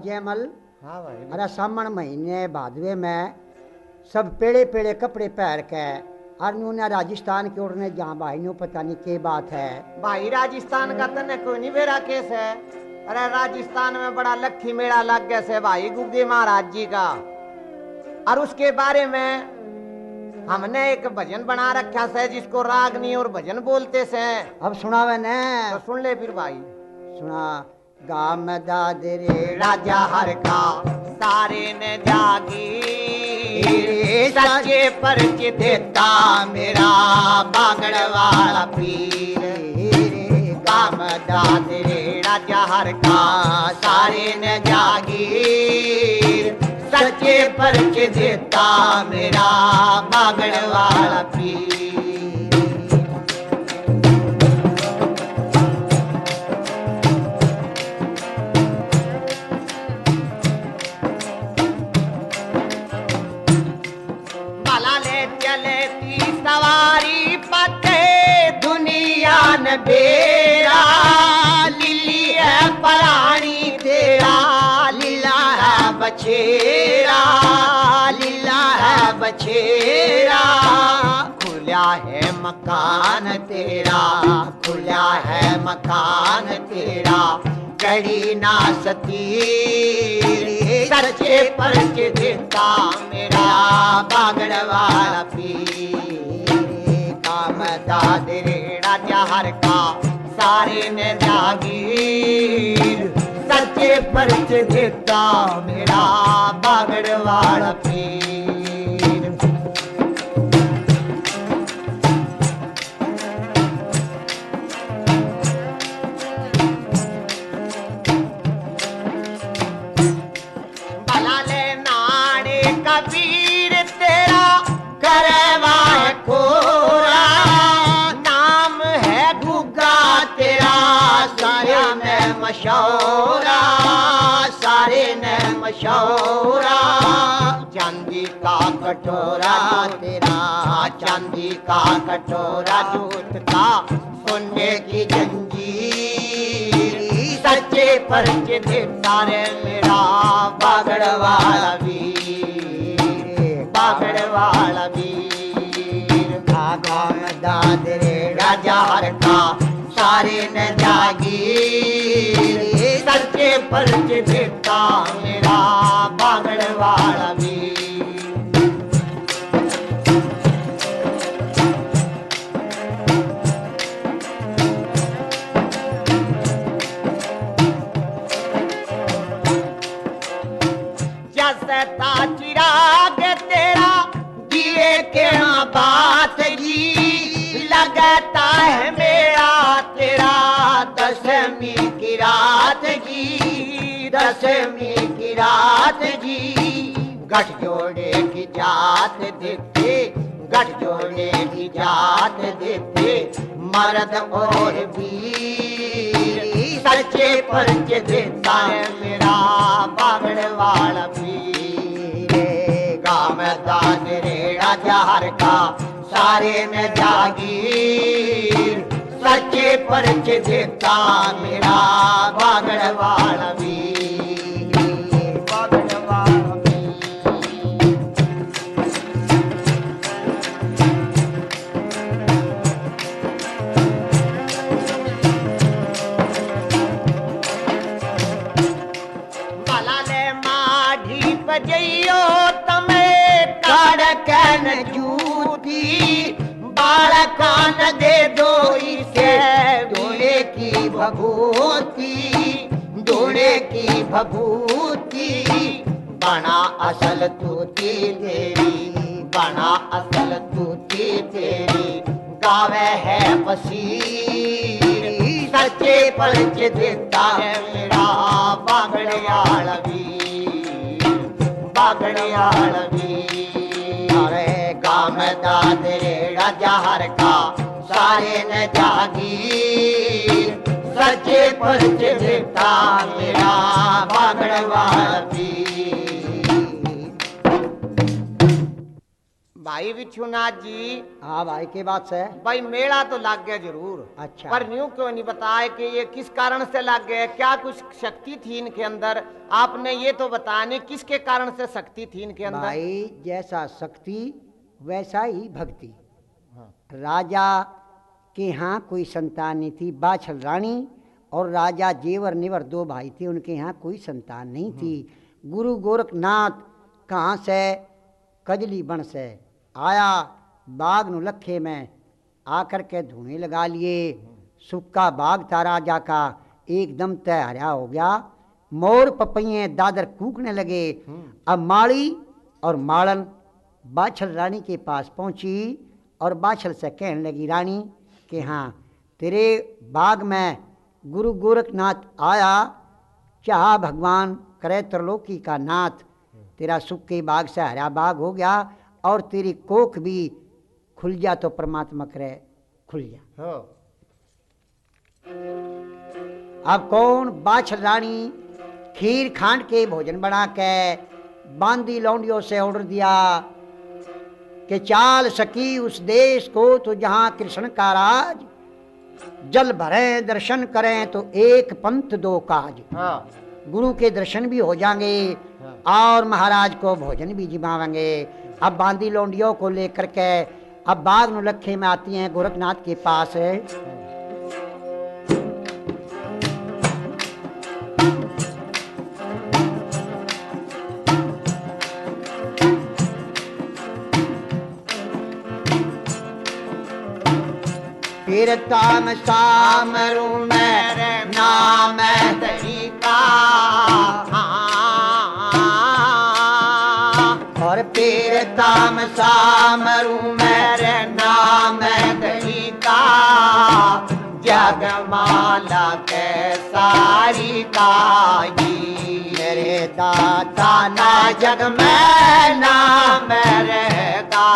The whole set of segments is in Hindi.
जयमल। हाँ भाई। अरे सामन महीने भादवे में सब पेड़े पेड़े कपड़े पहन के और उन्होंने राजस्थान की ओर ने जहाँ भाई ने पता नहीं क्या बात है भाई राजस्थान का तने कोई नहीं बेरा केस है। अरे राजस्थान में बड़ा लक्खी मेला लग गया से भाई गुग्गे महाराज जी का। और उसके बारे में हमने एक भजन बना रखा से जिसको रागनी और भजन बोलते से। अब सुनावे ने तो सुन ले फिर भाई। सुना। गाम दादरे राजा हर का सारे ने जागी सच्चे परच देता मेरा बागड़ वाला पीर। काम दादरे राजा हर का सारे ने जागी सच्चे परच देता मेरा बागड़ वाला पीर। सवारी पते दुनिया न बेरा लिली है परानी तेरा लीला है बछेरा लीला है बछेरा। खुला है मकान तेरा खुला है मकान तेरा कड़ी ना सतीर सच्चे परच देता मेरा बागड़ वाला पीर। काम दादरे राजा हर का सारे ने जागीर सच्चे परच देता मेरा बागड़ वाला पीर। कबीर तेरा करवा है कोरा नाम है गुग्गा तेरा सारे में मशहूरा सारे ने मशहूरा। चांदी का कटोरा तेरा चांदी का कटोरा जूत का सोने की जंजीर सच्चे परच देता रे मेरा बागड़ वाला वीर बागड़ वाला वीर। गाम दादरे राजा हर का सारे न जागीर सच्चे परच देता मेरा बागड़ वाला वीर। जसता चिराग तेरा दिए के बात जी लगता है मेरा तेरा दशमी की रात जी दशमी की रात जी। गठ जोड़े की जात देते गठ जोड़े की जात देते मर्द और वीर सच्चे परच देता है मेरा बागड़ वाला पीर। गाम दादरे राजा हर का सारे में जागीर सच्चे परच देता मेरा बागड़ वाला वीर बागड़ वाला वीर। बजैयो तमे कान जूती बालकान दे दो इसे दोड़े की भभूति दोड़े की भभूति। बना असल तूती तेरी बना असल तूती तेरी गावे है वसीर सच्चे परच देता है मेरा बागड़ वाला वीर बागड़ वाला वीर। अरे गाम दादरे राजा हर का सारे न जागीर सच्चे परच देता मेरा बागड़ वाला वीर। भाई विश्वनाथ जी, हाँ भाई के बात से। भाई मेला तो लग गया जरूर, अच्छा। पर यूं क्यों नहीं बताया कि ये किस कारण से लग गए, क्या कुछ शक्ति थी इनके अंदर? आपने ये तो बताया नहीं किसके कारण से शक्ति थी इनके अंदर। भाई जैसा शक्ति वैसा ही भक्ति। हाँ। राजा के यहाँ कोई संतान नहीं थी, बाछल रानी और राजा जेवर निवर दो भाई थे, उनके यहाँ कोई संतान नहीं थी। गुरु गोरखनाथ कहाँ से? कजली बन से आया, बाग नुलखे में आकर के धुएं लगा लिए। सूखा बाग था राजा का, एकदम तैयारा हो गया। मोर पपैये दादर कूकने लगे। अब माड़ी और माड़न बाछल रानी के पास पहुंची और बाछल से कहने लगी, रानी कि हाँ तेरे बाग में गुरु गोरखनाथ आया, चाह भगवान करे त्रिलोकी का नाथ, तेरा सूखे बाग से हरा बाग हो गया और तेरी कोख भी खुल जा तो परमात्मा करे खुल जा। हाँ। अब कौन? बाछल रानी खीर खांड के भोजन बना के बांदी लौंडियों से ऑर्डर दिया कि चाल सकी उस देश को तो जहां कृष्ण का राज, जल भरें दर्शन करें तो एक पंथ दो काज। हाँ। गुरु के दर्शन भी हो जाएंगे और महाराज को भोजन भी जिमावेंगे। अब बांदी लौंडियों को लेकर के अब बाग नुलखे में आती हैं गोरखनाथ के पास। फिर ताम सामरू मेरे नाम तरीका, और फिर ताम सामरू मेरे नाम तरीका, जगमाला के सारी काजी, मेरे दाता ना जग में नाम रहेगा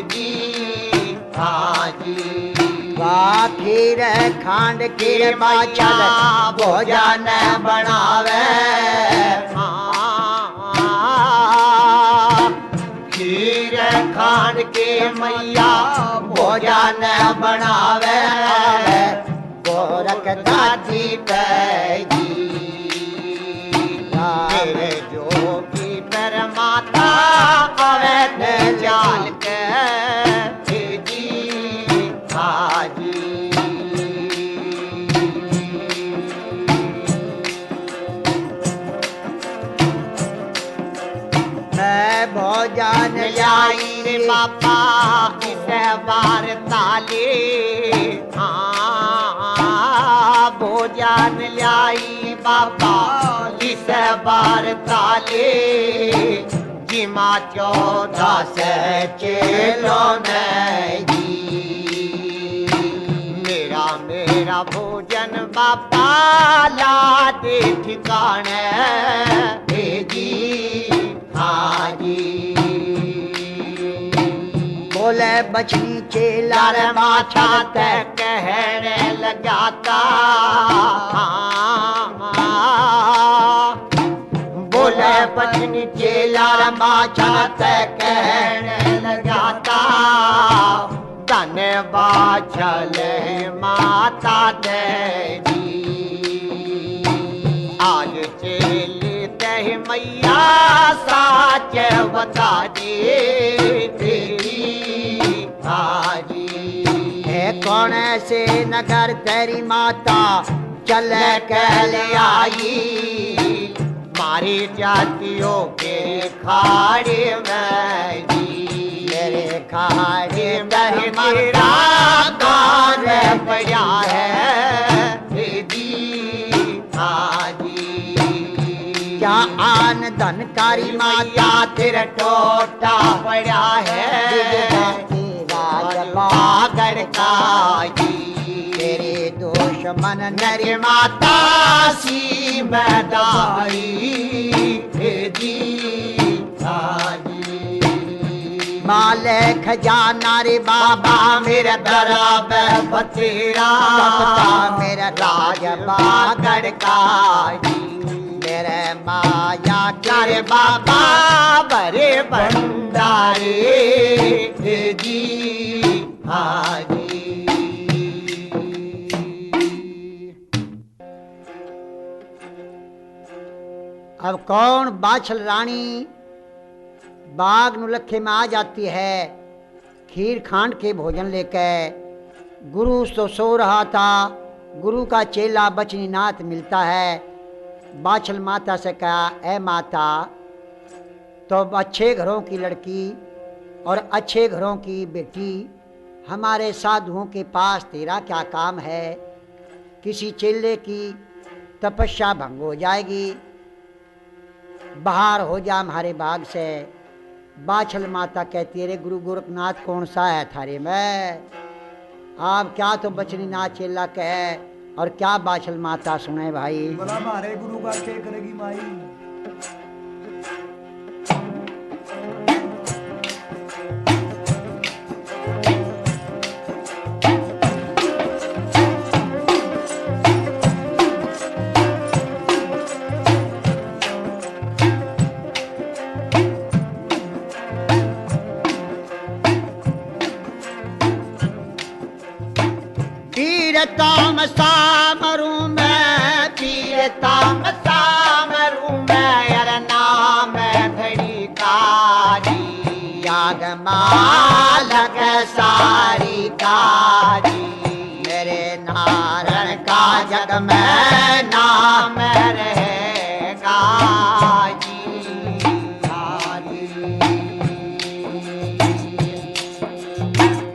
जी। हाँ जी। खीर खांड खीर बाछल भोजन बनावे, खीर खांड के मैया भोजन बनावे, गोरख दादी पैजी मेरे जोगी पर माता अवैध जाल के जी। हाजी मैं भोजन लाई रे बापा इस बार ताले, हाँ भोजन लाई बापा इस बार ताले, जिमा 14 से चेलों ने जी, मेरा भोजन बापा ला दे ठिकाने जी। हाँ जी। बोले बछनी चेला लार माथा ते कहने लगाता, बोले बछनी चेला माथा ते कहने लगाता, धन बाछल माता देवी, आज चेले दे मैया साच बता दे तेरी। हाजी है कौन से नगर तेरी माता चल कह ले आई, मारी जातियों के खाड़े में जी, मेरे खाड़े में तेरा कान पड़ा है जी। हाजी क्या आन धन कारी माया तेरा टोटा पड़ा है, बागड़ का जी, तेरे दुश्मन नर माता सी मैदाई जी। हाजी माले खजाना रे बाबा मेरा दरा बतेरा, मेरा राज बागड़ का जी, रे माया क्या रे बाबा बड़े भंडारे जी हाजी। अब कौन बाछल रानी बाग नुलखे में आ जाती है खीर खांड के भोजन लेकर। गुरु तो सो रहा था, गुरु का चेला बचनीनाथ मिलता है। बाछल माता से कहा, ए माता, तो अच्छे घरों की लड़की और अच्छे घरों की बेटी, हमारे साधुओं के पास तेरा क्या काम है? किसी चेले की तपस्या भंग हो जाएगी, बाहर हो जा हमारे बाग से। बाछल माता कहती है, रे गुरु गोरखनाथ कौन सा है थारे में? आप क्या तो बचनीनाथ चेला कहे और क्या बाछल माता सुने भाई। बोला हमारे गुरु का क्या करेगी माई। पीरताम सामरू मैं, पीरताम सामरू मैं, यार नाम घड़ी कारी, याग मालक सारी कारी, मेरे नारायण का जग में नाम रहेगा जी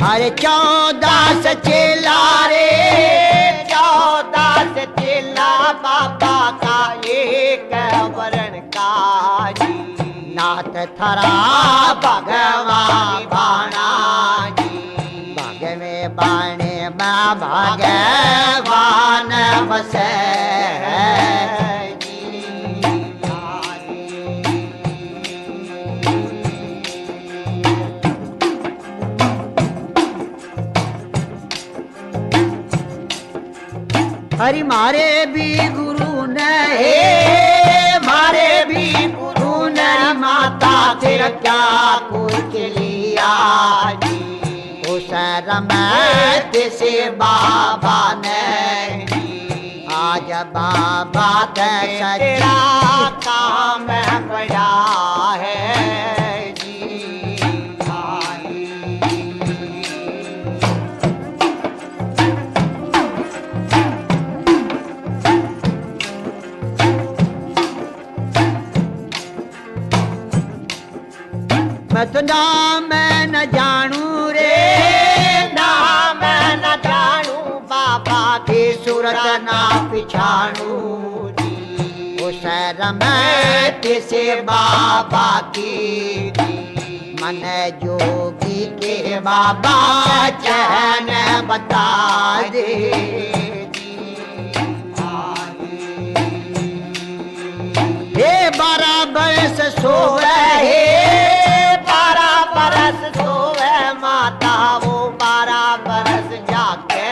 अरे 14 चेला रे, 14 चेला बाबा का एक वरण का जी, नाथ थरा भगवान बाणा जी, भाग में बाणे में भगवान बसे हरि मारे भी गुरु ने, मारे भी गुरु ने, माता तेरा क्या कुछ लिया जी, उस रमत से बाबा ने आज बाबा तेरा काम बड़ा है जी मैं तो नाम न जानू रे, नाम न जानू बाबा की सूरत ना पिछाड़ू जी, उस रमत से बाबा की मन जोगी के बाबा चैन बता दे हे 12 बरस सोवे, 12 बरस सोवे माता वो 12 बरस जाके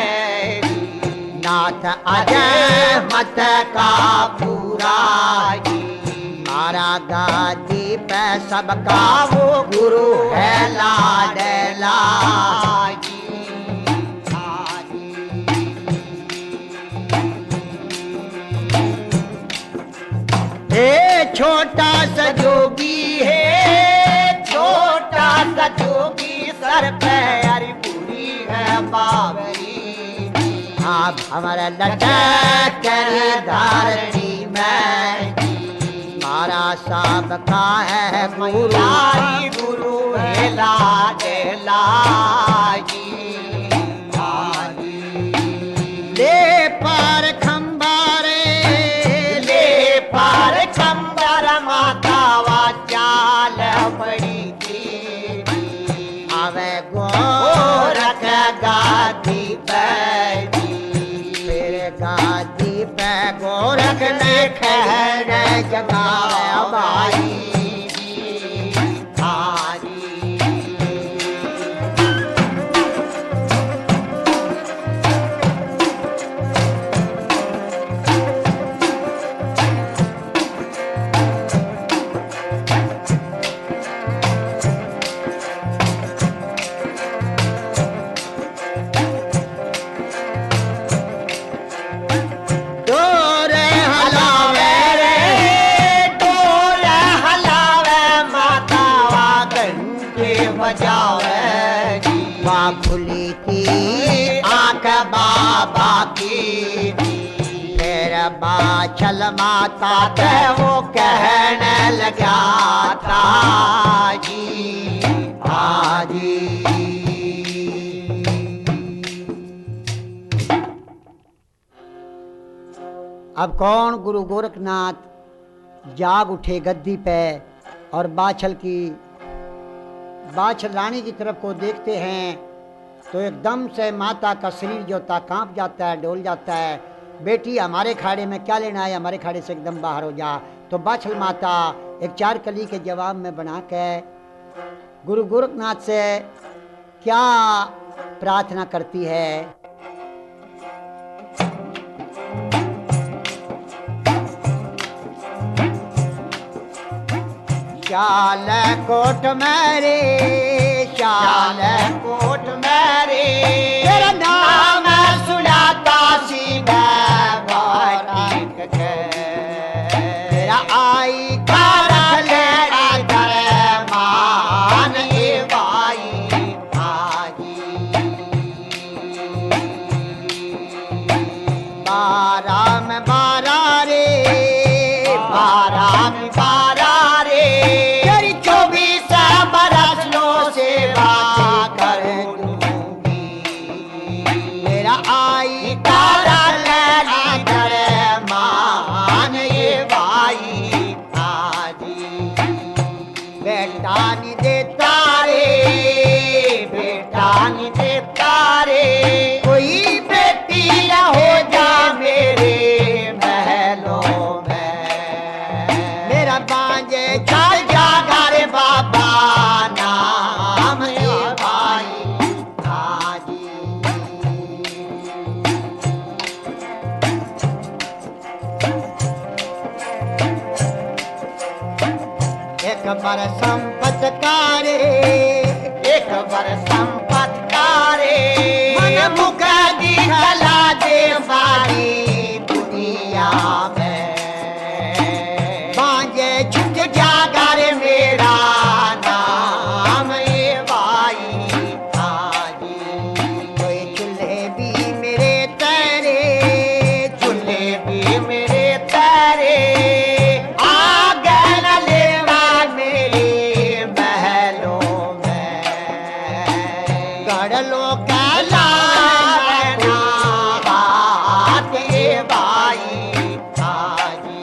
नाथ अजय मत का पूरा मारा गादी पे सबका वो गुरु है लाडला हे छोटा सा जोगी है, छोटा सा जोगी सर पे हरी पूरी है बाबरी, आप हमारा लटक करे धरती में मारा साब का है गुरु गुरु है लाडला ले पार खंबारे, ले पार खंबर माता वा चाल बड़ी थी, आवे गोरख गादी पे फिर गादी पे गोरख ने खैर जगाया भाई थी आंख बाबा की थी। फिर बाछल माता ते वो कहने लगा था जी हाजी। अब कौन? गुरु गोरखनाथ जाग उठे गद्दी पे और बाछल रानी की तरफ को देखते हैं तो एकदम से माता का शरीर जो था कांप जाता है, डोल जाता है। बेटी हमारे खाड़े में क्या लेना है, हमारे खाड़े से एकदम बाहर हो जा। तो बाछल माता एक 4 कली के जवाब में बना के गुरु गोरखनाथ से क्या प्रार्थना करती है? शाल कोट मेरे, शाल कोट मेरे, तेरा नाम सुनाता सी मैं बारीक के। तेरा आई का रख लेना करे मान ये भाई हाजी। 12 में 12 रे, 12 में 12 रे, तेरी 24 बरस लो सेवा कर दूंगी। मेरा आई तारा लेना करे मान ये भाई हाजी। बेटा नहीं देता रे, बेटा नहीं देता रे, कोई बेटी न हो जा मेरे महलों में। मेरा बांझे चल जागा रे बाबा नाम ये भाई हाजी। एक बार संपत कारे, एक बार संपत कारे, मन मुख दिखला दे सारी दुनिया में। बांझे छुट जागा रे मेरा नाम ये भाई हाजी। कोई चूल्हे भी मेरे तेरे, चूल्हे भी मेरे तेरे, आग न लेवा मेरे महलों में। गढ़ लो कहला बात ये भाई हाजी।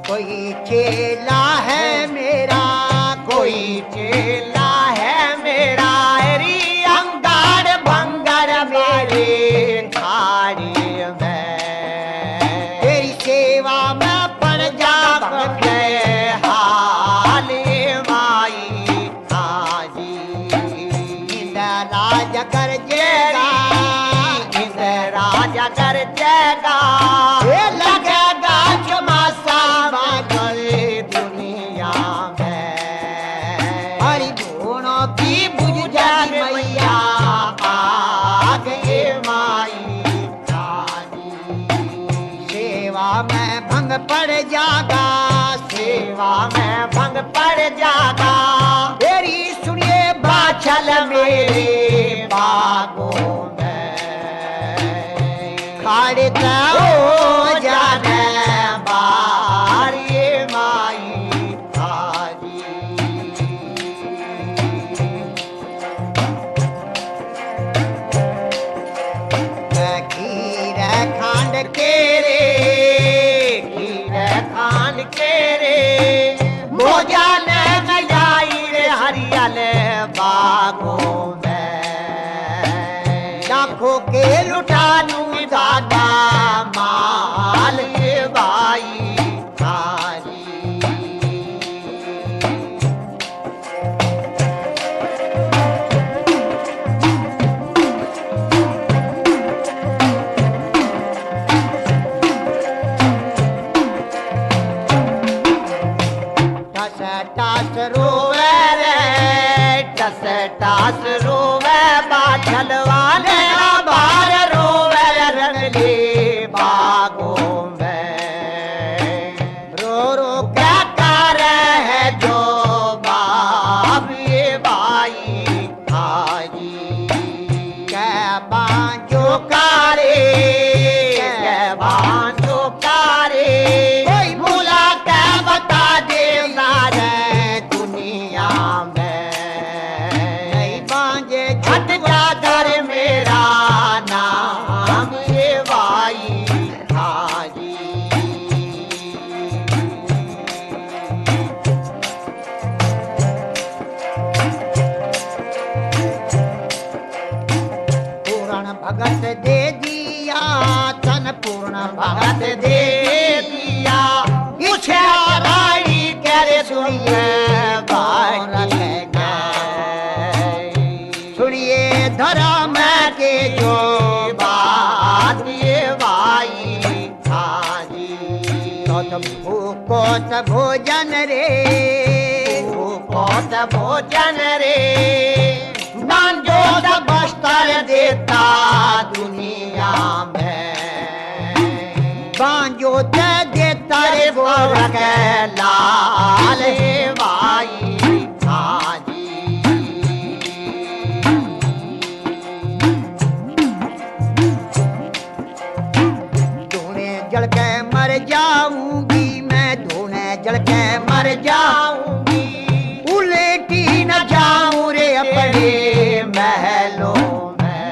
कोई चेला है मेरा, कोई चेला है मेरा, री अंगार भंगार मेरे थारी में। तेरी सेवा में पड़ जा गए हाल ये माई हाजी। इंदर राजा कर जेगा, इंदर राजा कर जेगा, ये लगेगा चमासा करे दुनिया में। हरि भुवनों की बुझ जाए मैया आग ये माई हाजी। सेवा में भंग पड़ जागा, सेवा में भंग पड़ जागा, तेरी सुनिए बाछल मेरे बागों में। खाड़े हो जाने बार ये माई हाजी। खीर खांड के रे, खीर खांड के रे, मोजा ने जाई रे हरियल बागों में। लाखों के लुटा दूंगी दादा माल ये भाई हाजी। टास रोवे रे टस टास रोवे बाछल वाले बार रोवे रंगली बागों में रो रो क्या कर है जो बाप ये बाई हाजी कै बांजो कारे कै बांजो कारे कोई भूला कै बता दे सारे दुनिया में नहीं बांजे छट जाकर मेरा नाम ये बाई हाजी पूर्ण भगत दे दिया तन पूर्ण भगत दे दिया रानी करे सुनिए सुनिए धर्म के जो बात ये भाई हाजी तो भूको त भोजन रे भूको त भोजन रे जो बस्तर देता दुनिया में बांजो ते देता रे गोरख लाल हे भाई हाजी धूने जल के मर जाऊंगी मैं धूने जल के मर जाऊंगी उलेटी न जाऊं रे अपने महलों में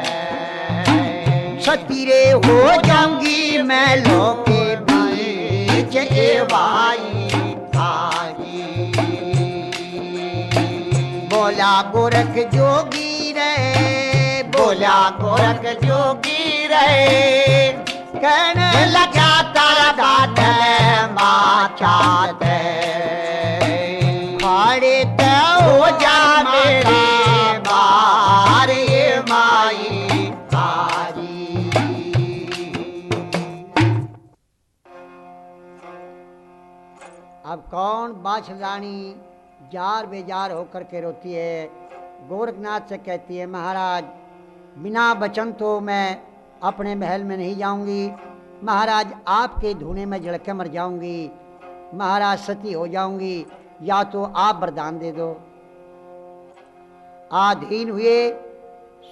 सतीरे हो जाऊंगी महलों के बीच ए भाई हाजी बोला गोरख जोगी रे बोला गोरख जोगी रे कहने लगा तारा दादे माचाते खाड़े ते हो जा मेरे बार ये माई हाजी अब कौन बाछल रानी जार बेजार होकर के रोती है। गोरखनाथ से कहती है महाराज बिना वचन तो मैं अपने महल में नहीं जाऊंगी। महाराज आपके धुने में जल के मर जाऊंगी। महाराज सती हो जाऊंगी, या तो आप वरदान दे दो। आधीन हुए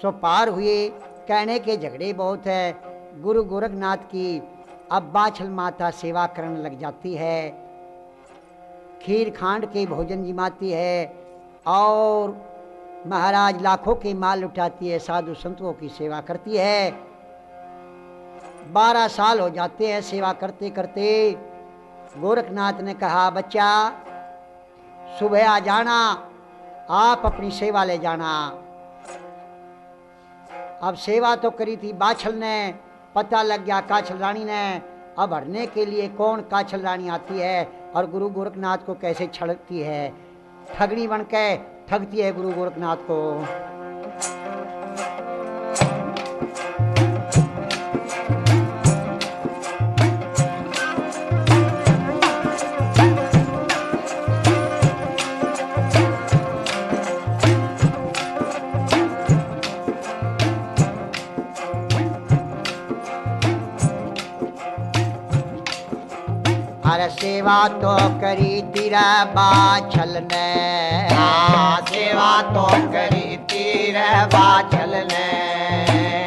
सो पार हुए, कहने के झगड़े बहुत है। गुरु गोरखनाथ की अब बाछल माता सेवा करने लग जाती है, खीर खांड के भोजन जिमाती है और महाराज लाखों के माल उठाती है, साधु संतों की सेवा करती है। 12 साल हो जाते हैं सेवा करते करते। गोरखनाथ ने कहा बच्चा सुबह आ जाना, आप अपनी सेवा ले जाना। अब सेवा तो करी थी बाछल ने, पता लग गया काछल रानी ने। अब हरने के लिए कौन काछल रानी आती है और गुरु गोरखनाथ को कैसे छड़कती है, ठगनी बन के ठगती है गुरु गोरखनाथ को। अरे सेवा तो करी तेरा बाछल ने, सेवा तो करी तेरा बाछल ने।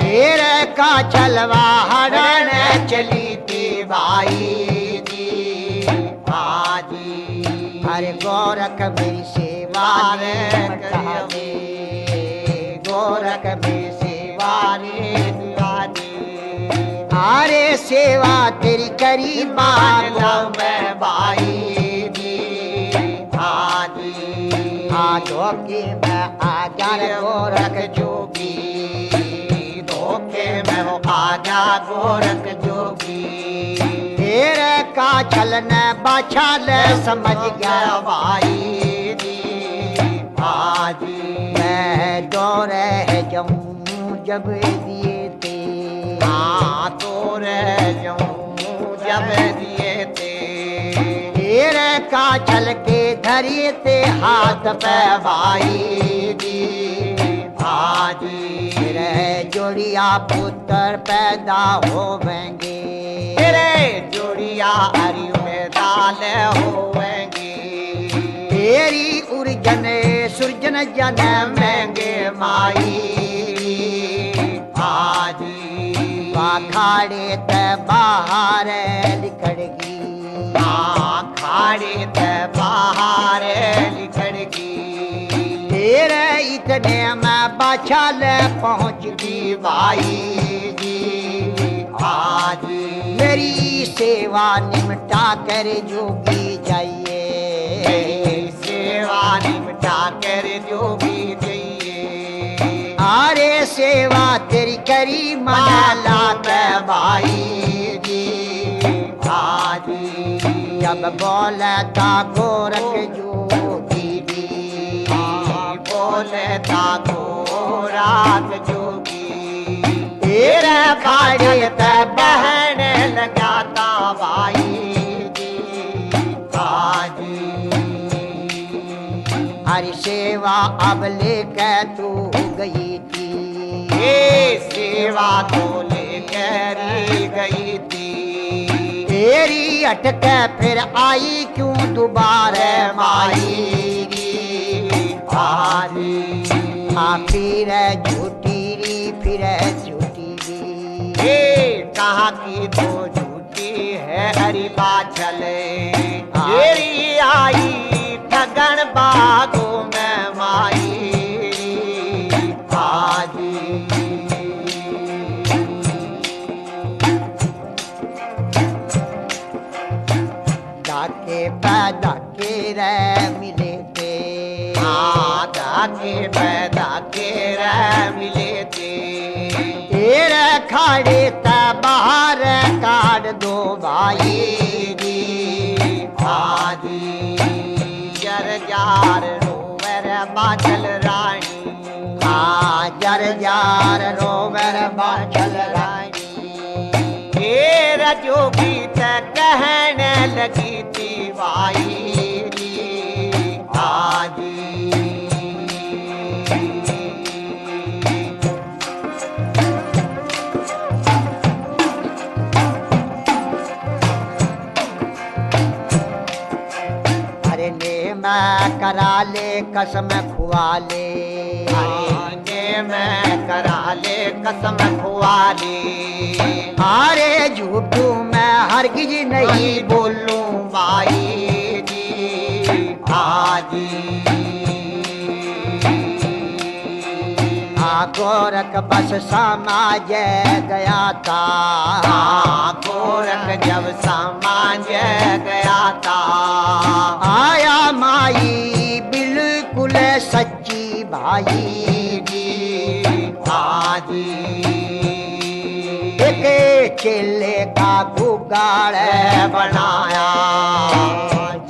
तेरे का चलवा हरण चली थी भाई जी हाजी। अरे गोरख मेरी सेवा रे करिए, गोरख मेरी सेवा रे हाजी। अरे सेवा तेरी करी बाला में भाई जी हाजी। धोखे में आजा गोरख जोगी, धोखे में वो आजा गोरख जोगी। तेरे का चलने बाछल समझ गया भाई जी हाजी। मैं दौरे जाऊं जब दिए थे, तो रह जाऊं जब दिए थे। तेरे का छल के धरिए ते हाथ पे भाई जी हाजी तेरे जोड़िया पुत्र पैदा होवेंगे तेरे जोड़िया हरि में दाल होवेंगे तेरी उर्जन सुरजन जन्मेंगे माई हाजी अखाड़े ते बाहर लिखड़गी खाड़े ते बाहर लिखड़गी तेरे इतने में बाछाल पहुँच गई भाई जी हाजी मेरी सेवा निमटा कर जोगी जाइए सेवा निमटा कर जो भी चाहिए आरे सेवा तेरी करी मनाला के भाई जी हाजी जब बोले था गोरख जोगी दी बोले था गोराख जोगी तेरे खाड़े ते बहन लगाता भाई जी हाजी हरी सेवा अब लेकर तू गई थी ये सेवा तो लेकर गई थी तेरी अटक फिर आई क्यों दोबारा माई हाजी फिर झूठी री फिर झूठी री ये कहाँ की तो झूठी है हरी बाछल तेरी आई ठगन बागो में माई हाजी डाके पैदा के रे मिले थे के पैदा के रह मिले थे तेरे खाड़े ते बाहर काट दो भाई हाजी जर जार रोवर बाछल रानी जर जार रोवर बाछल रानी तेरा जो गीत कहने लगी थी भाई हाजी मैं करा ले कसम खुआ ले ने मैं करा ले कसम खुआ ले अरे झूठू मैं हरगिज नहीं बोलूं भाई जी हाजी गोरख बस समाज गया था गोरख जब समाज गया था आया माई बिल्कुल सच्ची भाई जी हाजी एक चेले का गुगाड़ बनाया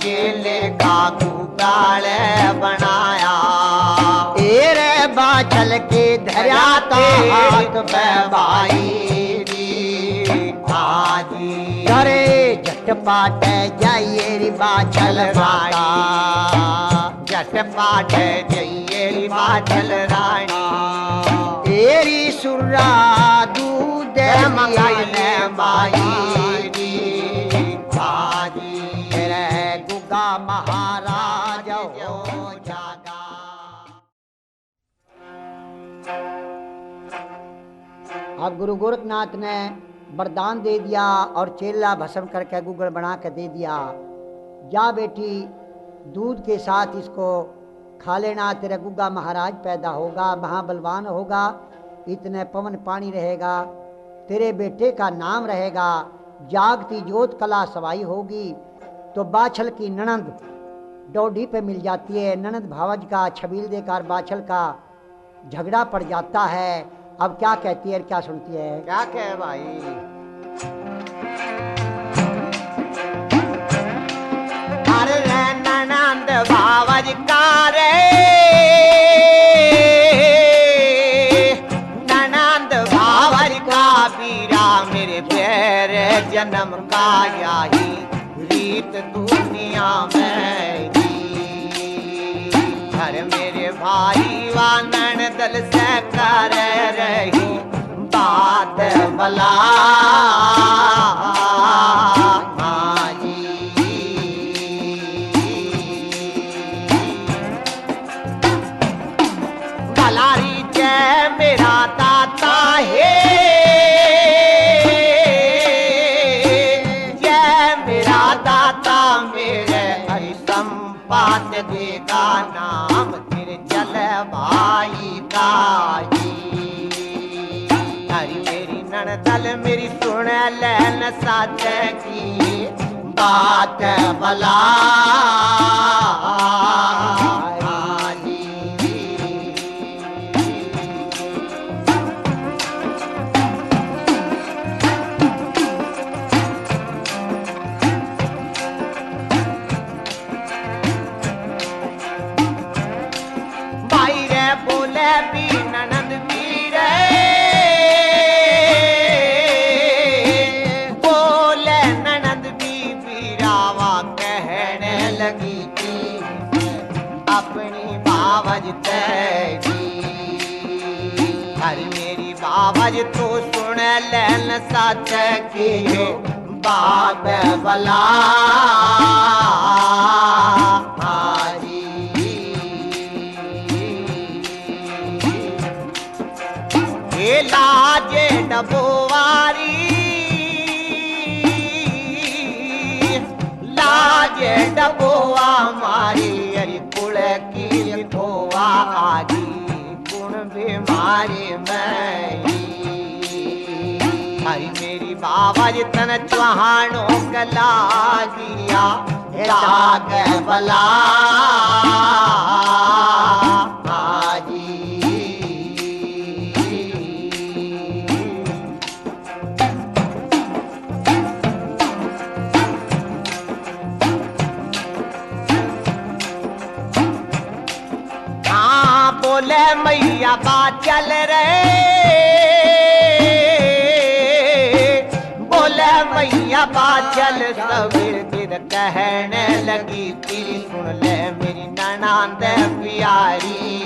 चेले का गुगाड़ बनाया बाछल के धरा हाथ पे भाई हाजी करे झटपाट जाइए री बाछल रानी झटपाट जाइए री बाछल रानी तेरी सुरा दूध मंगाई ने माई हाजी तेरे गुगा महाराज हो जागा। अब गुरु गोरखनाथ ने वरदान दे दिया और चेला भस्म करके गुगल बना के दे दिया। जा बेटी दूध के साथ इसको खा लेना, तेरा गुग्गा महाराज पैदा होगा, महाबलवान होगा, इतने पवन पानी रहेगा, तेरे बेटे का नाम रहेगा, जागती जोत कला सवाई होगी। तो बाछल की ननंद डोडी पे मिल जाती है। ननंद भावज का छबील देकर बाछल का झगड़ा पड़ जाता है। अब क्या कहती है, क्या सुनती है? क्या कहे भाई? अरे ननंद भावज का रे, ननंद भावज का बीरा मेरे पैर जन्म का यही रीत दुनिया में भाई वानन दल से कर रही बात भला भलारी जय मेरा दाता है जय मेरा दाता मेरे हरि संपात देगा नाम तेरे चल भाई का हरि मेरी ननदल मेरी सुन लैन सच की बात भला भी ननद वीर बोले ननद भी वीरावा कहने लगी थी अपनी बावज तेरी हर मेरी बावज तो सुन लैन सच की बात भला लाजे डबोवारी लाजे डबोआ मारी अरे कुल की धोआ आगी गुण बीमारी में हरी मेरी बाबा जी तन चौहानों कला दिया राग बला बोले मैया बात चल रहे बोले मैया बात चल सवेर दिन कहने लगी तेरी सुन ले मेरी ननद प्यारी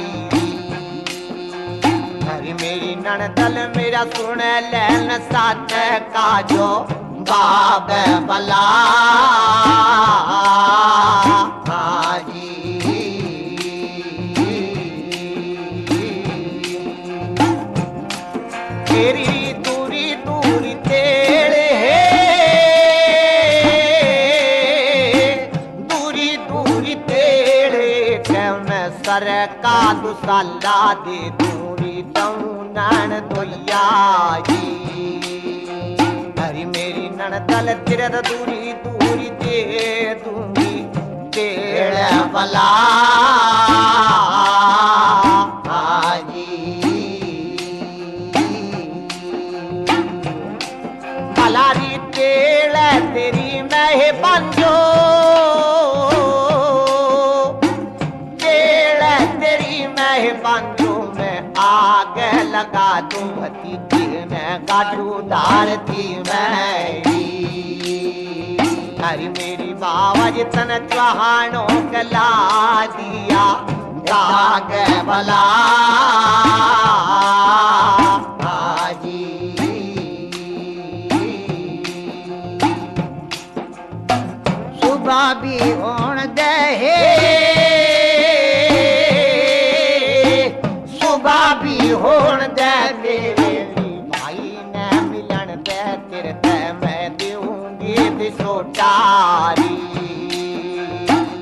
अरे मेरी ननदल मेरा सुन लैन साथ का जो बाब भला तेरी दूरी दूरी तेरे दूरी दूरी तेरे मैं सर का दुसाला दे दूरी नन दोया हरी मेरी ननदल तेरे दूरी दूरी दे दूंगी तेरे भला भलारी तेल तेरी मैं बंजो तेल तेरी मैं बंजो मैं आग लगा दूं भतीजी मैं गाटू डालती मैं हरी मेरी बाबा जी तन चौहानों कला दिया राग भला भी होण दे सुबह भी होण दे मेरे भाई ने मिलन दे तेरे ते मैं दूंगी दिसोटारी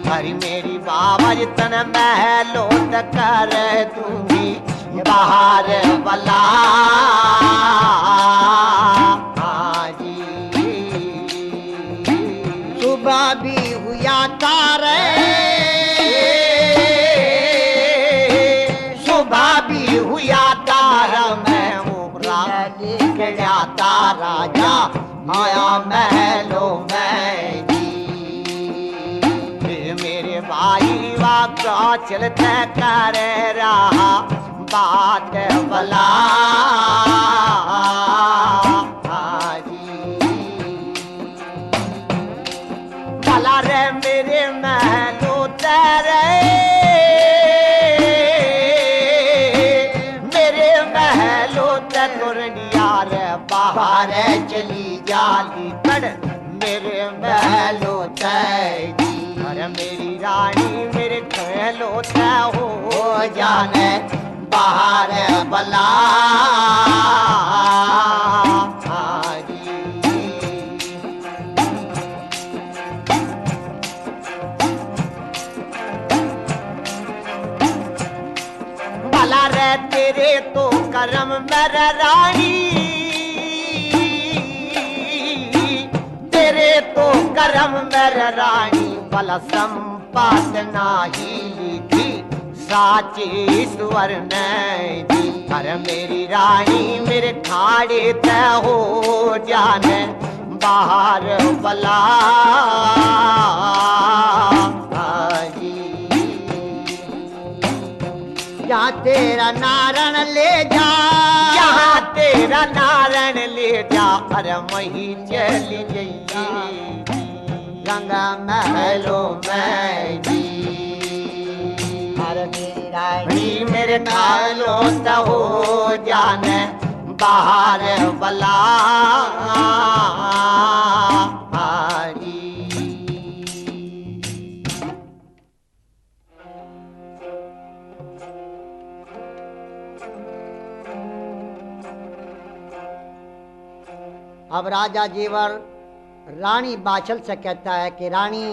हरी मेरी बाबा जी तन महलों तक कर दूंगी बाहर भला भी हुआ तारे सुबह भी हुआ तारा मैं उबरा लेके जाता राजा आया महलों में मेरे भाई वाका चलते कर रहा बात भला भला रे मेरे महलों तेरे बाहर चली जाली कड़ मेरे महलो तय जी। अरे मेरी रानी मेरे महलो तय हो जाने बाहर बला भला रे तेरे तो करम मेरा रानी, तेरे तो करम मेरा रानी भला संपात नाही लिखी साची स्वर्ण जी। अरे मेरी रानी मेरे खाड़े तय हो जाने बाहर बला जहाँ तेरा नारण ले जा, यहाँ तेरा नारण ले जा। अरे वहीं चली जाइए गंगा महलों में जी। अरे मेरी रानी रानी मेरे खालो तो हो जाने बाहर बला अब राजा जेवर रानी बाछल से कहता है कि रानी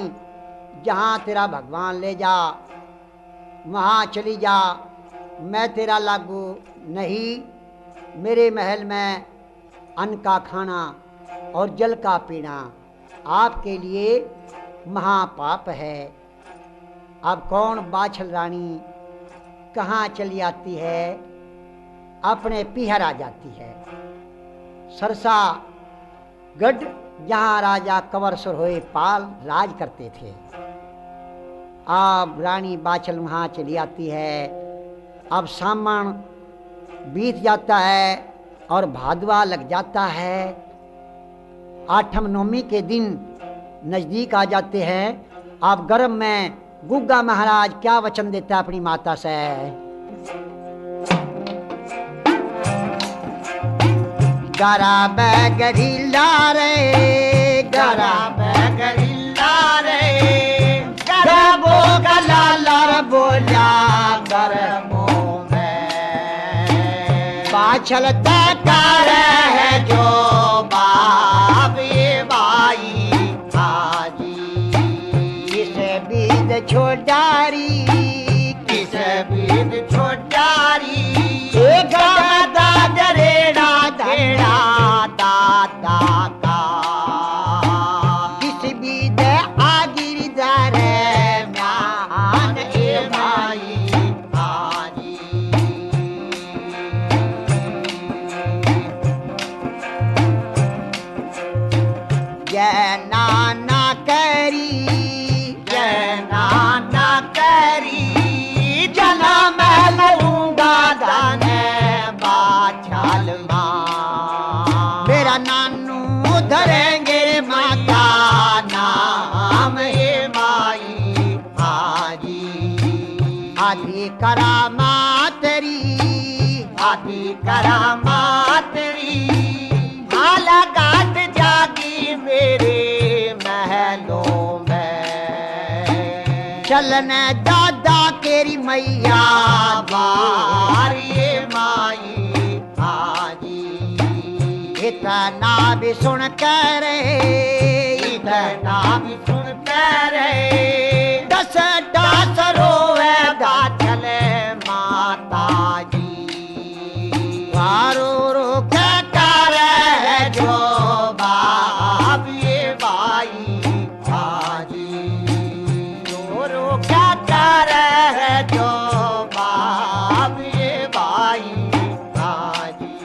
जहाँ तेरा भगवान ले जा वहाँ चली जा, मैं तेरा लागू नहीं। मेरे महल में अन्न का खाना और जल का पीना आपके लिए महापाप है। अब कौन बाछल रानी कहाँ चली आती है, अपने पीहर आ जाती है सरसा गढ़ जहाँ राजा कंवर होए पाल राज करते थे। अब रानी बाछल वहाँ चली आती है। अब सामन बीत जाता है और भादवा लग जाता है। आठम नवमी के दिन नजदीक आ जाते हैं। अब गर्भ में गुग्गा महाराज क्या वचन देता है अपनी माता से, गरा बैगरीला रे गरा बैगरीला रे गरबो गलाला बोला गरमो में बाछल तकार है जो बाप ये भाई हाजी किस बीद छोटारी किस बीद छोटारी एक दादरेड़ा धेड़ा दादा का किस बीद आगिर दर मान ए भाई हाजी जय नाना करी जय नाना करी जन्म लूंगा धन बाछल मां मेरा नानू धरेंगे माता नाम ये माई हाजी आदि करामात री आदि करामात री हाला गाट जागी मेरे महलों में चलने दादा केरी मैया बार ये माई हाजी इतना भी सुन कर इतना भी सुनते रहे दस दास रोवे बाछल माता जी वारो रो कर है जो बाप ये भाई हाजी रो क्या कर है जो बाप ये भाई हाजी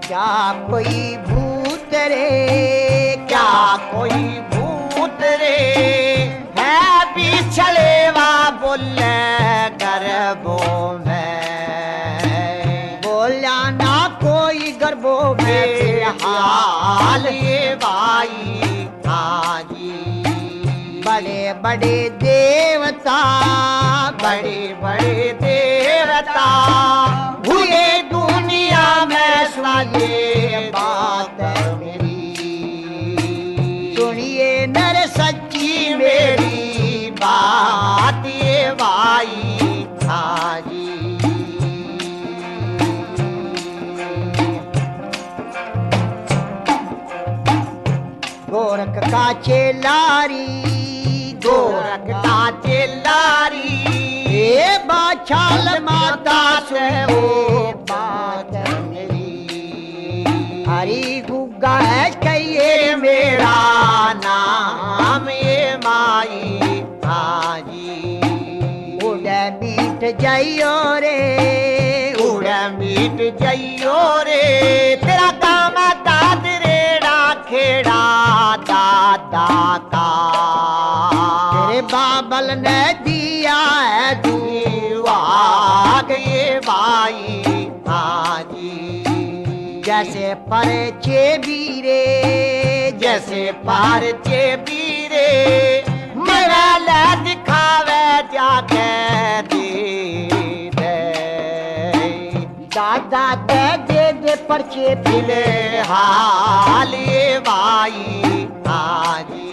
क्या कोई भूत रे क्या कोई भूत रे है बिछड़ेवा बोले गर्भों में बोला ना कोई गर्भों में हाल ये भाई बड़े देवता, बड़े बड़े देवता हुए दुनिया में, सुनिए बात मेरी, सुनिए नर सच्ची मेरी बात ये भाई हाजी। गोरख का चेलारी, गोरख का चेलारी, ये बाछाल माता से सुनिए वो बात बात मेरी। हरी गुग्गा है कहिए ये मेरा नाम ये माई हाजी। उड़े मीट जाइयो रे, उड़े मीट जइयो रे, तेरा काम दाद रेड़ा खेड़ा दादा का, तेरे बाबल ने दिया है दीवाग ये भाई हाजी। जैसे परचे बीरे, जैसे पार चे बीरे, मेरा ला दिखावे जाके दे दे। दादा दे दे परचे दिले हाल ये भाई हाजी।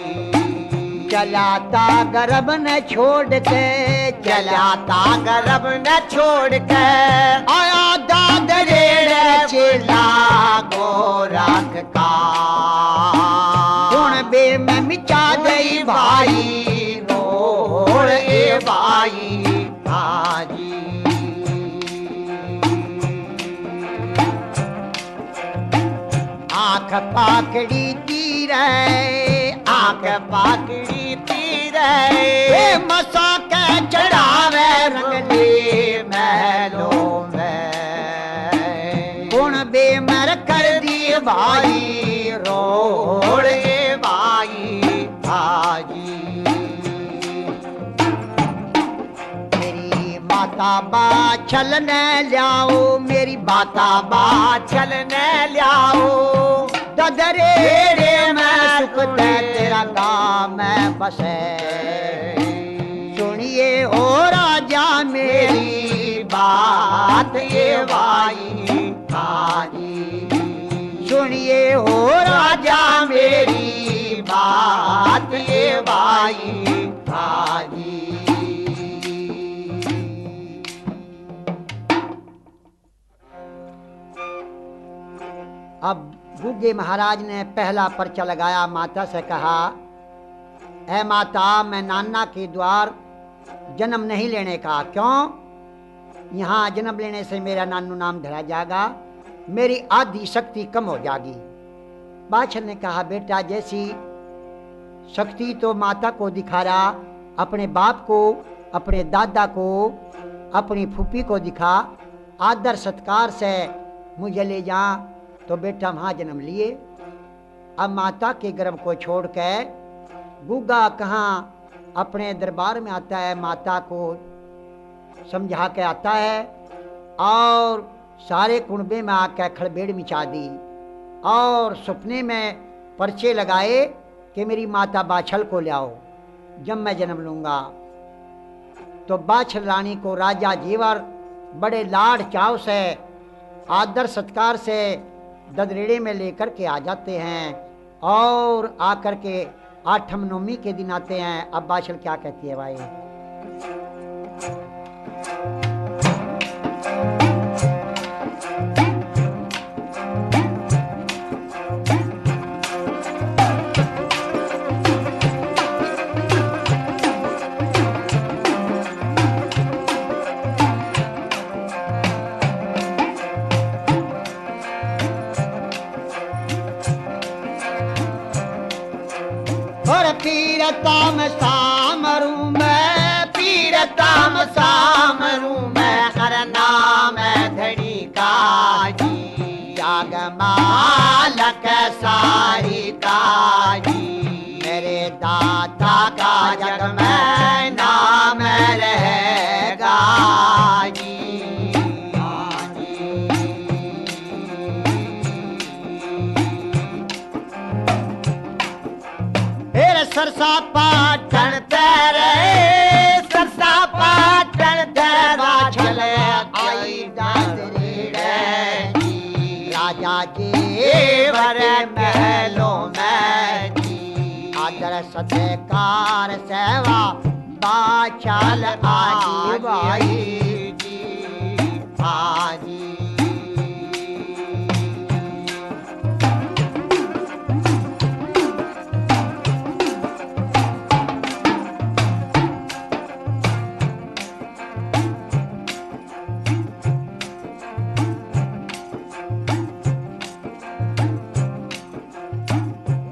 चलाता गर्भ न छोड़ के, चलाता गर्भ न छोड़ के, आया दाद रेड़े चेला गोरख का, गुण बे में मिचा गई गई भाई रोड़ ए भाई हाजी। आंख पाकड़ी तीर, आंख पाकड़ी तीर, मसा के चढ़ावे चढ़ावे रंगले महलों में, गुण बेमर कर दिए भाई रोड़ ए भाई हाजी। मेरी माता बाछल न लाओ, मेरी माता बाछल न लाओ, ददरे तेरे में सुख सुख दे तेरा गाँव में बसे। सुनिए ओ राजा मेरी मेरी बात ये भाई हाजी। सुनिए ओ राजा मेरी बात ये भाई हाजी। अब गुग्गे महाराज ने पहला पर्चा लगाया, माता से कहा, ऐ माता, मैं नाना के द्वार जन्म नहीं लेने का। क्यों? यहाँ जन्म लेने से मेरा नानू नाम धरा जाएगा, मेरी आदि शक्ति कम हो जाएगी। बादशाह ने कहा, बेटा जैसी शक्ति तो माता को दिखा रहा, अपने बाप को, अपने दादा को, अपनी फूफी को दिखा, आदर सत्कार से मुझे ले जा। तो बेटा वहाँ जन्म लिए। अब माता के गर्भ को छोड़ के गुग्गा कहाँ अपने दरबार में आता है, माता को समझा के आता है और सारे कुनबे में आकर खड़बेड़ मचा दी और सपने में पर्चे लगाए कि मेरी माता बाछल को ले आओ, जब मैं जन्म लूँगा। तो बाछल रानी को राजा जीवर बड़े लाड चाव से, आदर सत्कार से ददरेड़े में लेकर के आ जाते हैं और आकर के आठम नवमी के दिन आते हैं। अब बाछल क्या कहती है भाई? और पीरताम सामरू मैं, पीरताम सामरू मैं, हर नाम धड़ी काजी, जाग मालक सारी काजी, मेरे दाता का जग में नाम रहेगा जी। फिर सरसा पाटन तेरा जेवर महलों में जी। आदर सत्कार सेवा बाचाल आजी भाई जी हाजी।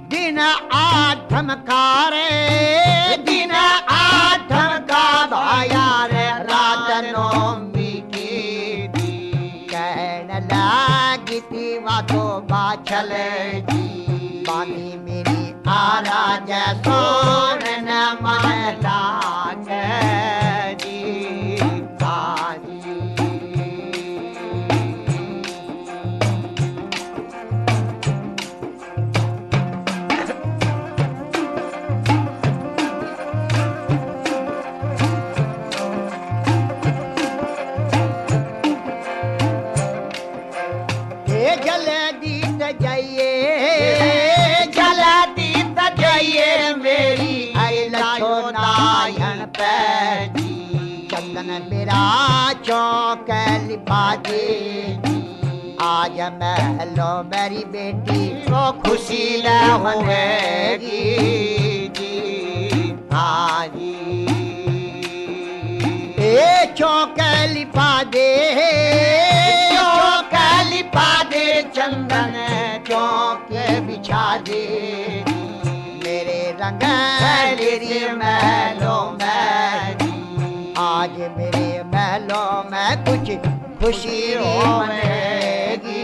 दिन आठम कारे दिन आठम का भाया रे रात नौमी की दी। कहने लगी थी वादो बाछल जी बानी मेरी आरा जैसोन न मन लागे जी हाजी। हे जल्दी जाइए जल्दी जाइए मेरी आई लछो नायन पे जी। चंदन मेरा चौक लिपा दे आज महलो मेरी बेटी वो खुशी न होएगी जी हाजी। ए चौक लिपा दे चौक लिपा दे चंदन चौक बिछा दे मेरे रंग तेरी महलों में जी। आज मेरे महलों में कुछ खुशी होएगी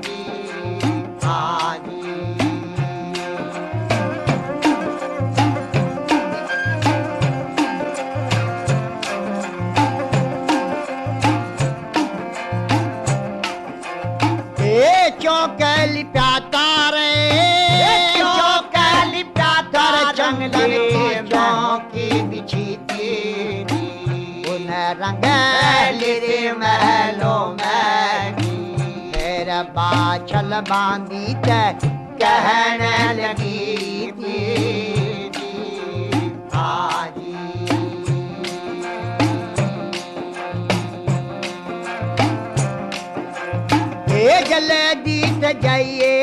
जी हाजी। ए चौक लिप्याता रे चौक लिप्याता चंदन की चौकी बिछी थी उन रंग तेरे महलों में फिर बाछल बांधी ते कहने लगी थी हाजी। ए जल्दी जाइए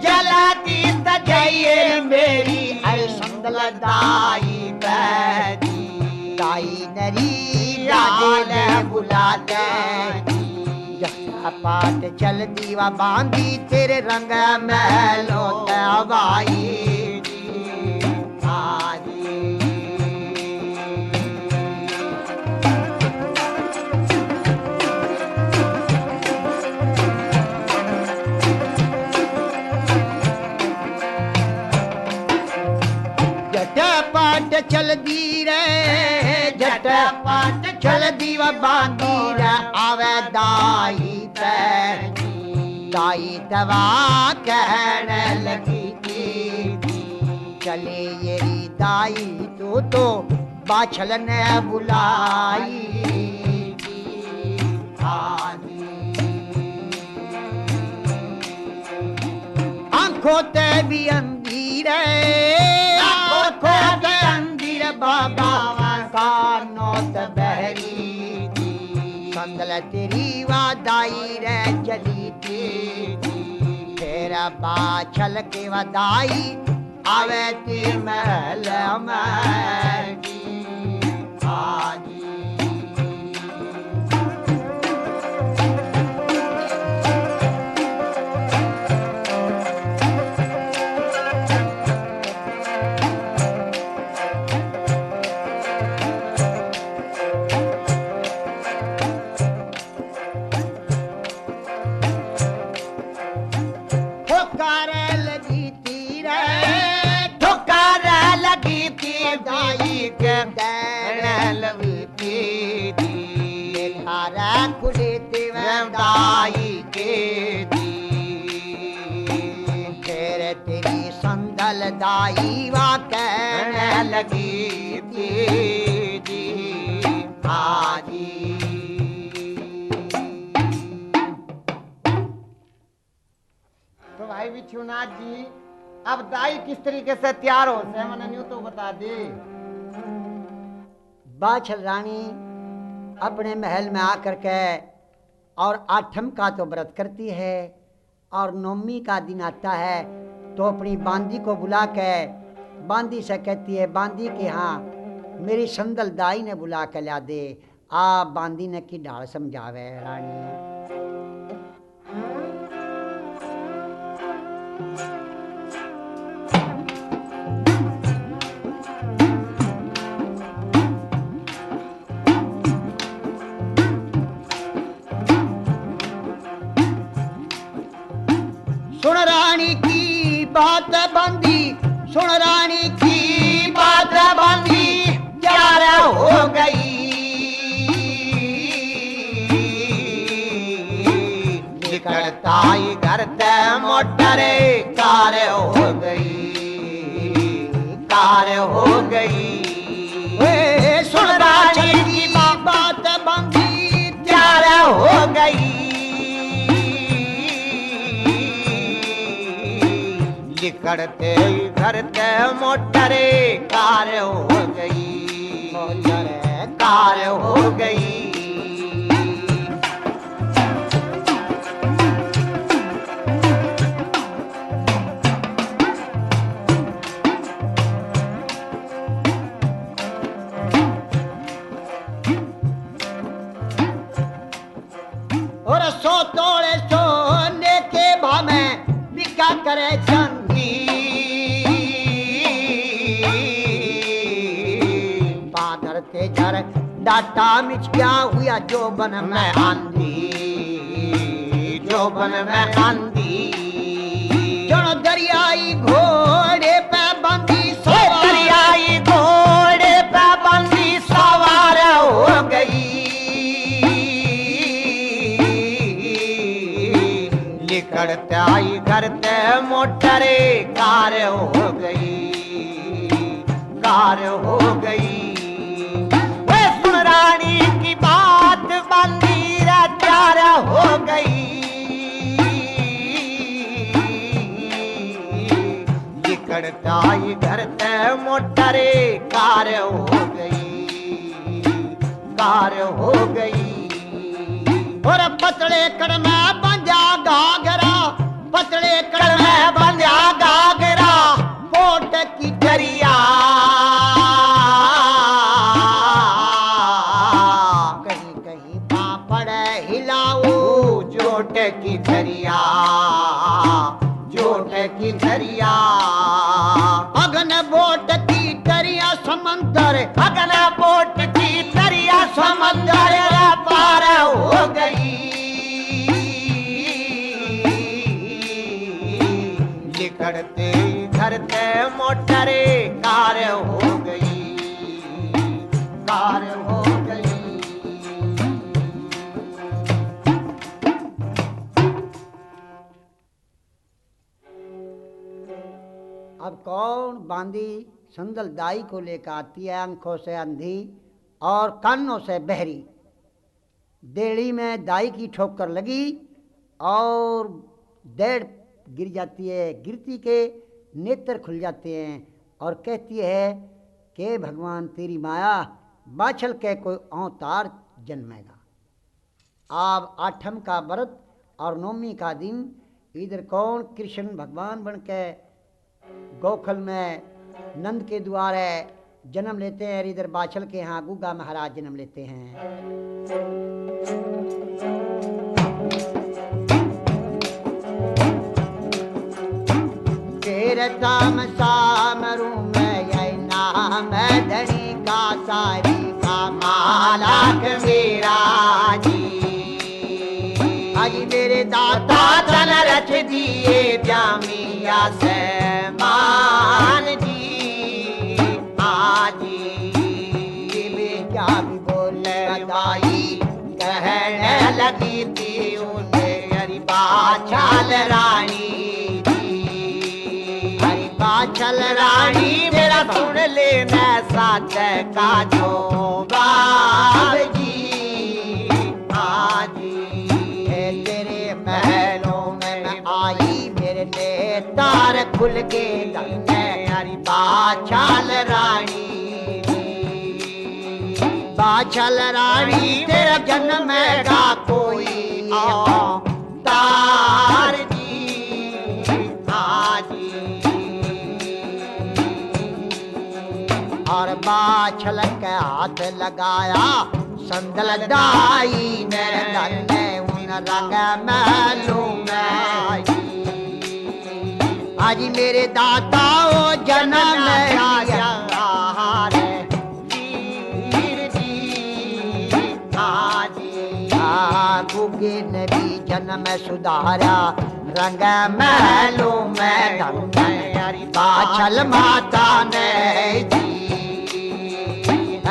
जल्दी जाइए मेरी अरे संदल दाई बैठी दाई नरी राजे राजे ने बुलाते जहाँ पाट चल दीवा बांधी तेरे रंग महलो तबाई झटपट चल दी रे झटपट चल दीवा बांधी रे आवे दाई पे दाई दवा कहने लगी थी चले येरी दाई तो बाछल ने बुलाई आंखों ते भी अंधीर आंखों ते अंधीर बाबा कानों ते बहरी संदल तेरी वादाई रे चली थी तेरा बाछल के वादाई आवे ती महल में आजी दाई के फिर तेरी संदल दाई वा कहने लगी थी हाजी छू नाथ जी। अब दाई किस तरीके से तैयार हो से मैंने न्यू तो बता दे। बाछल रानी अपने महल में आकर के और आठम का तो व्रत करती है और नवमी का दिन आता है तो अपनी बांदी को बुला के बांदी से कहती है, बांदी के हाँ मेरी संदल दाई ने बुला के ला दे। आ बांदी ने की ढाल समझावे रानी। सुन रानी की बात बांदी, सुन रानी की बात बांधी चार हो गई। निकलता ही घर ते मोटरे कार हो गई, कार हो गई। वे सुन रानी की बात बांदी चार हो गई। निकलते ही घर ते मोटरे कार हो गई, कार हो गई। और सो तोड़े सोने के भाव में बिका करे चांदी। बादर ते झर डाटा मिच गया हुआ जो बन में मैं आंधी, जो बन में आंधी। जनो दरियाई घोड़े पे बंदी दरियाई घोड़े पे बंदी सवार हो गई। निकलते आई घर ते मोटरे कार हो गई, कार हो गई। वे सुन रानी की बात बंदी चार हो गई। निकलते आई घर ते मोटरे कार हो गई, कार हो गई। और पतले कड़मा बंजा गागरा, पतले कड़मा कड़मे बंध्या गागरा पोट की दरिया। कहीं कहीं पापड़ हिलाओ जोट की दरिया, जोट की दरिया। अगन बोट की दरिया समंदर, अगन बोट की दरिया समंदर पार हो गई। निकलते घर ते मोटरे कार हो गई, कार हो गई। अब कौन बांदी संदल दाई को लेकर आती है, आंखों से अंधी और कानों से बहरी। देड़ी में दाई की ठोकर लगी और देड़ गिर जाती है, गिरती के नेत्र खुल जाते हैं और कहती है कि भगवान तेरी माया बाछल के कोई अवतार जन्मेगा। अब आठम का व्रत और नवमी का दिन इधर कौन कृष्ण भगवान बन के गोखल में नंद के द्वारे जन्म लेते हैं, इधर बाछल के यहाँ गुग्गा महाराज जन्म लेते हैं। तेरे दाम सामरू में यही नाम धनी का सारी का मालाक मेरा जी। आज मेरे दाता धन रच दिए ब्यामिया से मान जी। आजी क्या भी बोले माई कहने लगी थी उन्हें अरे बाछल रानी जी। हरी बाछल रानी मेरा सुन लेना साथ का जो बाब जी। आजी तेरे महलों में आई मेरे नेत्र भूल के धन्य हरी बाछल रानी बाछल रानी तेरा जन्म का कोई अवतार जी हाजी और बाछल के हाथ लगाया संदल दाई मेरे धन्य उन रंग मालूम आज मेरे दाता ओ जन्म आया गुगे नबी जन्म सुधारा रंग महलों में धन्य बाछल माता ने जी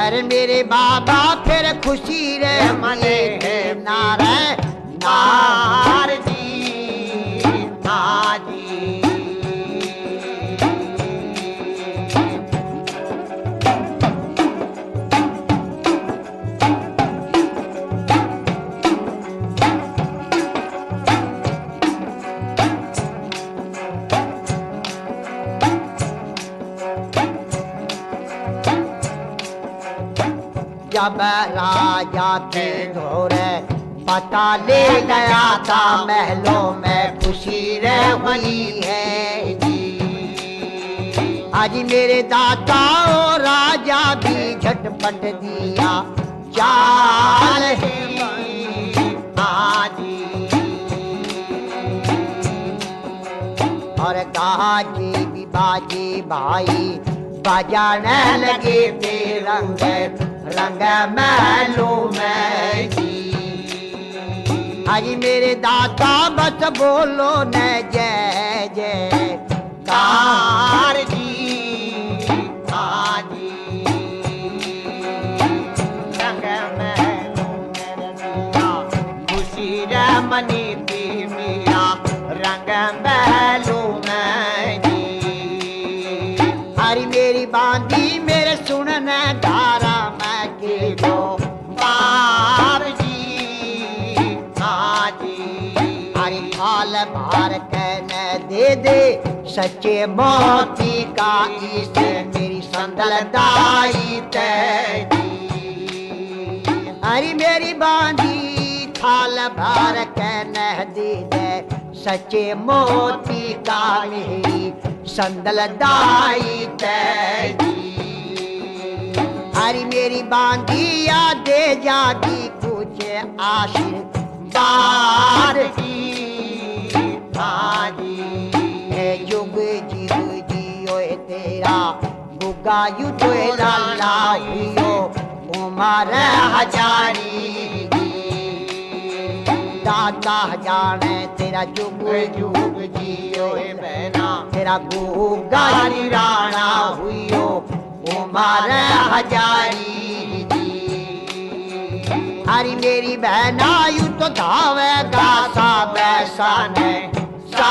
अरे मेरे बाबा फिर खुशी रे मने नारे नार जी हाजी जब राजा के घोड़े पता ले गया था महलों में खुशी रे हुई है जी आज मेरे दाता ओ राजा भी झटपट दिया चाल आजी और गाजी भी बाजी भाई बजाने लगे बेरंग रंग महलों में जी आज मेरे दाता बस बोलो न जय जय कार जी हाजी रंग महलों में खुशी रे मनी थी मिया रंग महलों में जी हरी मेरी बांधी मेरे सुनने धारा के दो बाप जी हाजी हरी थाल भार कहने दे सच्चे मोती का इस मेरी संदल दाई हरी मेरी बांधी थाल भार कहने दे सच्चे मोती का मेरी संदल दाई हरी मेरी बांधी दे जाती कुछ आशीर्वाद की हाजी है युग जीव जियो तेरा गुगा युद्ध लाला हुयो उमर हजारी दाता जाने तेरा युग युग जियो बहना तेरा गुगा राणा हुयो उमर हजारी हरी मेरी बहना यू तो धावेगा सा वैसा ने सा